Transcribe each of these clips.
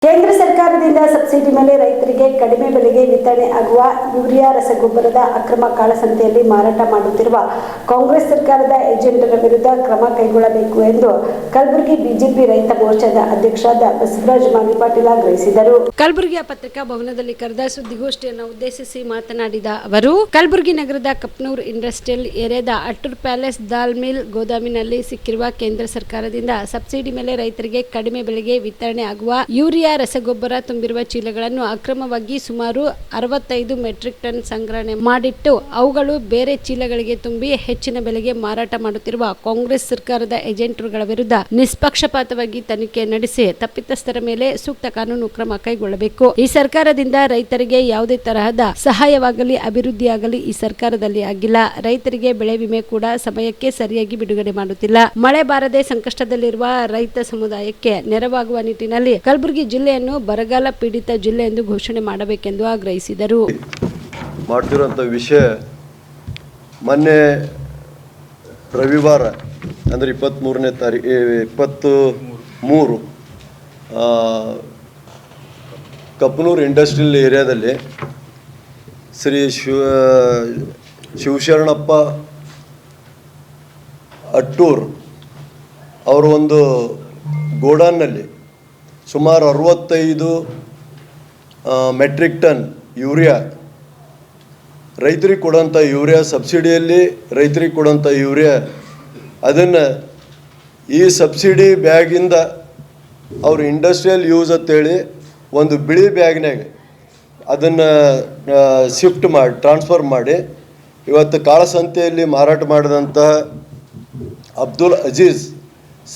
ಕೇಂದ್ರ ಸರ್ಕಾರದಿಂದ ಸಬ್ಸಿಡಿ ಮೇಲೆ ರೈತರಿಗೆ ಕಡಿಮೆ ಬೆಲೆಗೆ ವಿತರಣೆ ಆಗುವ ಯೂರಿಯಾ ರಸಗೊಬ್ಬರದ ಅಕ್ರಮ ಕಾಳಸಂತೆಯಲ್ಲಿ ಮಾರಾಟ ಮಾಡುತ್ತಿರುವ ಕಾಂಗ್ರೆಸ್ ಸರ್ಕಾರದ ಏಜೆಂಟರ ವಿರುದ್ಧ ಕ್ರಮ ಕೈಗೊಳ್ಳಬೇಕು ಎಂದು ಕಲಬುರಗಿ ಬಿಜೆಪಿ ರೈತ ಮೋರ್ಚಾದ ಅಧ್ಯಕ್ಷರಾದ ಬಸವರಾಜ ಮಾಲಿ ಪಾಟೀಲ್ ಆಗ್ರಹಿಸಿದರು. ಕಲಬುರಗಿಯ ಪತ್ರಿಕಾ ಭವನದಲ್ಲಿ ಕರೆದ ಸುದ್ದಿಗೋಷ್ಠಿಯನ್ನು ಉದ್ದೇಶಿಸಿ ಮಾತನಾಡಿದ ಅವರು, ಕಲಬುರಗಿ ನಗರದ ಕಪ್ನೂರ್ ಇಂಡಸ್ಟ್ರಿಯಲ್ ಏರಿಯಾದ ಅಟ್ಟೂರ್ ಪ್ಯಾಲೇಸ್ ದಾಲ್ ಮಿಲ್ ಗೋದಾಮಿನಲ್ಲಿ ಸಿಕ್ಕಿರುವ ಕೇಂದ್ರ ಸರ್ಕಾರದಿಂದ ಸಬ್ಸಿಡಿ ಮೇಲೆ ರೈತರಿಗೆ ಕಡಿಮೆ ಬೆಲೆಗೆ ವಿತರಣೆ ಆಗುವ ಯೂರಿಯಾ ರಸಗೊಬ್ಬರ ತುಂಬಿರುವ ಚೀಲಗಳನ್ನು ಅಕ್ರಮವಾಗಿ ಸುಮಾರು 65 ಮೆಟ್ರಿಕ್ ಟನ್ ಸಂಗ್ರಹಣೆ ಮಾಡಿಟ್ಟು ಅವುಗಳು ಬೇರೆ ಚೀಲಗಳಿಗೆ ತುಂಬಿ ಹೆಚ್ಚಿನ ಬೆಲೆಗೆ ಮಾರಾಟ ಮಾಡುತ್ತಿರುವ ಕಾಂಗ್ರೆಸ್ ಸರ್ಕಾರದ ಏಜೆಂಟರುಗಳ ವಿರುದ್ಧ ನಿಷ್ಪಕ್ಷಪಾತವಾಗಿ ತನಿಖೆ ನಡೆಸಿ ತಪ್ಪಿತಸ್ಥರ ಮೇಲೆ ಸೂಕ್ತ ಕಾನೂನು ಕ್ರಮ ಕೈಗೊಳ್ಳಬೇಕು. ಈ ಸರ್ಕಾರದಿಂದ ರೈತರಿಗೆ ಯಾವುದೇ ತರಹದ ಸಹಾಯವಾಗಲಿ ಅಭಿವೃದ್ಧಿಯಾಗಲಿ ಈ ಸರ್ಕಾರದಲ್ಲಿ ಆಗಿಲ್ಲ. ರೈತರಿಗೆ ಬೆಳೆ ವಿಮೆ ಕೂಡ ಸಮಯಕ್ಕೆ ಸರಿಯಾಗಿ ಬಿಡುಗಡೆ ಮಾಡುತ್ತಿಲ್ಲ. ಮಳೆ ಬಾರದೆ ಸಂಕಷ್ಟದಲ್ಲಿರುವ ರೈತ ಸಮುದಾಯಕ್ಕೆ ನೆರವಾಗುವ ನಿಟ್ಟಿನಲ್ಲಿ ಕಲಬುರಗಿ ಜಿಲ್ಲೆಯನ್ನು ಬರಗಾಲ ಪೀಡಿತ ಜಿಲ್ಲೆ ಎಂದು ಘೋಷಣೆ ಮಾಡಬೇಕೆಂದು ಆಗ್ರಹಿಸಿದರು. ಮಾಡ್ತಿರುವಂಥ ವಿಷಯ ಮೊನ್ನೆ ರವಿವಾರ ಅಂದರೆ 23ನೇ ತಾರೀಕು 23 ಕಪ್ನೂರ್ ಇಂಡಸ್ಟ್ರಿಯಲ್ ಏರಿಯಾದಲ್ಲಿ ಶ್ರೀ ಶಿವಶರಣಪ್ಪ ಅಟ್ಟೂರ್ ಅವರು ಒಂದು ಗೋಡಾನ್ನಲ್ಲಿ ಸುಮಾರು 65 ಮೆಟ್ರಿಕ್ ಟನ್ ಯೂರಿಯಾ ರೈತರಿಗೆ ಕೊಡೋಂಥ ಯೂರಿಯಾ ಸಬ್ಸಿಡಿಯಲ್ಲಿ ರೈತರಿಗೆ ಕೊಡೋಂಥ ಯೂರಿಯಾ ಅದನ್ನು ಈ ಸಬ್ಸಿಡಿ ಬ್ಯಾಗಿಂದ ಅವರು ಇಂಡಸ್ಟ್ರಿಯಲ್ ಯೂಸ್ ಅಂತೇಳಿ ಒಂದು ಬಿಳಿ ಬ್ಯಾಗ್ನಾಗ ಅದನ್ನು ಶಿಫ್ಟ್ ಮಾಡಿ ಟ್ರಾನ್ಸ್ಫರ್ ಮಾಡಿ ಇವತ್ತು ಕಾಳಸಂತೆಯಲ್ಲಿ ಮಾರಾಟ ಮಾಡಿದಂತಹ ಅಬ್ದುಲ್ ಅಜೀಜ್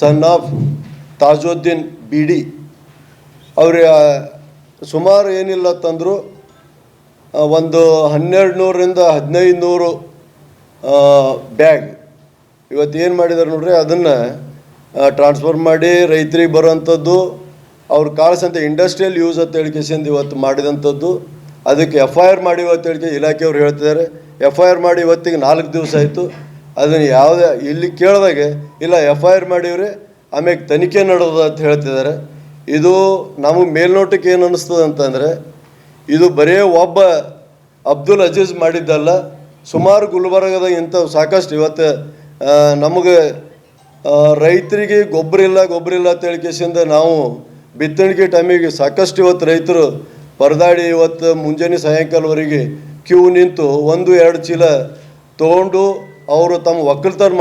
ಸನ್ ಆಫ್ ತಾಜುದ್ದೀನ್ ಬಿಡಿ ಅವ್ರ ಸುಮಾರು ಏನಿಲ್ಲ ತಂದರು ಒಂದು 1200ರಿಂದ 1500 ಬ್ಯಾಗ್ ಇವತ್ತು ಏನು ಮಾಡಿದ್ದಾರೆ ನೋಡ್ರಿ, ಅದನ್ನು ಟ್ರಾನ್ಸ್ಫರ್ ಮಾಡಿ ರೈತರಿಗೆ ಬರೋವಂಥದ್ದು ಅವ್ರ ಕಾಳಸಂತೆ ಇಂಡಸ್ಟ್ರಿಯಲ್ ಯೂಸ್ ಅಂತ ಹೇಳಿಕೆಸಿಂದ ಇವತ್ತು ಮಾಡಿದಂಥದ್ದು. ಅದಕ್ಕೆ FIR ಮಾಡಿವ ಅಂತ ಹೇಳಿಕೆ ಇಲಾಖೆಯವ್ರು ಹೇಳ್ತಿದ್ದಾರೆ. FIR ಮಾಡಿ ಇವತ್ತಿಗೆ 4 ದಿವಸ ಆಯಿತು. ಅದನ್ನು ಯಾವುದೇ ಇಲ್ಲಿ ಕೇಳಿದಾಗೆ ಇಲ್ಲ FIR ಮಾಡಿವ್ರಿ ಆಮ್ಯಾಗ ತನಿಖೆ ನಡೆದ ಅಂತ ಹೇಳ್ತಿದ್ದಾರೆ. ಇದು ನಮಗೆ ಮೇಲ್ನೋಟಕ್ಕೆ ಏನು ಅನ್ನಿಸ್ತದೆ ಅಂತಂದರೆ ಇದು ಬರೀ ಒಬ್ಬ ಅಬ್ದುಲ್ ಅಜೀಜ್ ಮಾಡಿದ್ದಲ್ಲ, ಸುಮಾರು ಗುಲ್ಬರ್ಗದ ಇಂಥವು ಸಾಕಷ್ಟು ಇವತ್ತು ನಮಗೆ ರೈತರಿಗೆ ಗೊಬ್ಬರ ಇಲ್ಲ ಅಂತ ಹೇಳಿಕೆಸಿಂದ ನಾವು ಬಿತ್ತಣಿಗೆ ಟೈಮಿಗೆ ಸಾಕಷ್ಟು ಇವತ್ತು ರೈತರು ಪರದಾಡಿ ಇವತ್ತು ಮುಂಜಾನೆ ಸಾಯಂಕಾಲವರೆಗೆ ಕ್ಯೂ ನಿಂತು 1-2 ಚೀಲ ತೊಗೊಂಡು ಅವರು ತಮ್ಮ ಒಕ್ಕಲ್ತನ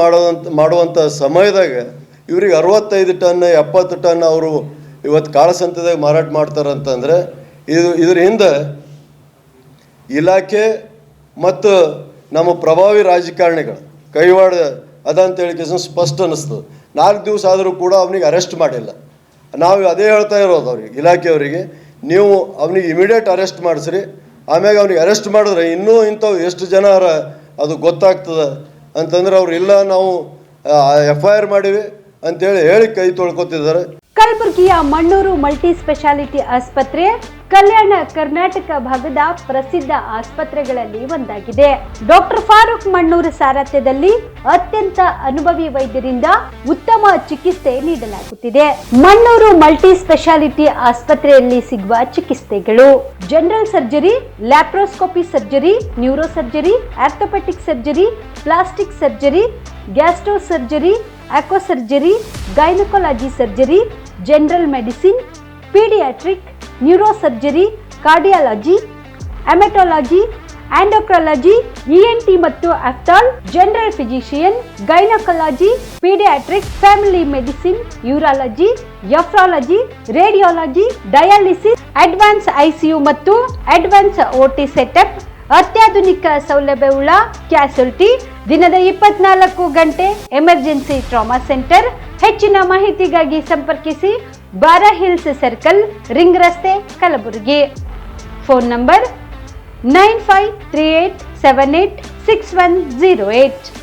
ಮಾಡುವಂಥ ಸಮಯದಾಗ ಇವ್ರಿಗೆ 65 ಟನ್ 70 ಟನ್ ಅವರು ಇವತ್ತು ಕಾಳಸಂತೆದಾಗ ಮಾರಾಟ ಮಾಡ್ತಾರಂತಂದರೆ ಇದ್ರ ಹಿಂದೆ ಇಲಾಖೆ ಮತ್ತು ನಮ್ಮ ಪ್ರಭಾವಿ ರಾಜಕಾರಣಿಗಳು ಕೈವಾಡ ಅದಂತ ಹೇಳಿಕೆ ಸ್ಪಷ್ಟ ಅನ್ನಿಸ್ತದೆ. 4 ದಿವಸ ಆದರೂ ಕೂಡ ಅವನಿಗೆ ಅರೆಸ್ಟ್ ಮಾಡಿಲ್ಲ. ನಾವು ಅದೇ ಹೇಳ್ತಾ ಇರೋದು ಅವ್ರಿಗೆ, ಇಲಾಖೆಯವರಿಗೆ, ನೀವು ಅವನಿಗೆ ಇಮಿಡಿಯೇಟ್ ಅರೆಸ್ಟ್ ಮಾಡಿಸ್ರಿ. ಆಮ್ಯಾಗ ಅವ್ನಿಗೆ ಅರೆಸ್ಟ್ ಮಾಡಿದ್ರೆ ಇನ್ನೂ ಇಂಥವು ಎಷ್ಟು ಜನ ಅದು ಗೊತ್ತಾಗ್ತದೆ ಅಂತಂದ್ರೆ ಅವ್ರು ಇಲ್ಲ ನಾವು FIR ಮಾಡಿವಿ ಅಂತೇಳಿ ಕೈ ತೊಳ್ಕೊತಿದ್ದಾರೆ. ಕಲಬುರಗಿಯ ಮಣ್ಣೂರು ಮಲ್ಟಿ ಸ್ಪೆಷಾಲಿಟಿ ಆಸ್ಪತ್ರೆ ಕಲ್ಯಾಣ ಕರ್ನಾಟಕ ಭಾಗದ ಪ್ರಸಿದ್ಧ ಆಸ್ಪತ್ರೆಗಳಲ್ಲಿ ಒಂದಾಗಿದೆ. ಡಾಕ್ಟರ್ ಫಾರೂಕ್ ಮಣ್ಣೂರು ಸಾರಥ್ಯದಲ್ಲಿ ಅತ್ಯಂತ ಅನುಭವಿ ವೈದ್ಯರಿಂದ ಉತ್ತಮ ಚಿಕಿತ್ಸೆ ನೀಡಲಾಗುತ್ತಿದೆ. ಮಣ್ಣೂರು ಮಲ್ಟಿ ಸ್ಪೆಷಾಲಿಟಿ ಆಸ್ಪತ್ರೆಯಲ್ಲಿ ಸಿಗುವ ಚಿಕಿತ್ಸೆಗಳು: general surgery, laparoscopy surgery, neuro surgery, orthopaedic surgery, plastic surgery, gastro surgery, aqua surgery, gynaecology surgery, general medicine, paediatric, neuro surgery, cardiology, haematology, endocrinology, ENT ಮತ್ತು ophthal, general physician, gynaecology, paediatric, family medicine, urology, nephrology, radiology, dialysis, advance ICU ಮತ್ತು advance OT setup, ಅತ್ಯಾಧುನಿಕ ಸೌಲಭ್ಯವುಳ್ಳ ಕ್ಯಾಸುಲಿಟಿ, ದಿನದ 24 ಗಂಟೆ emergency trauma centre. ಹೆಚ್ಚಿನ ಮಾಹಿತಿಗಾಗಿ ಸಂಪರ್ಕಿಸಿ ಬಾರಾ hills circle, ring ರಸ್ತೆ, ಕಲಬುರಗಿ. Phone number 9538786108.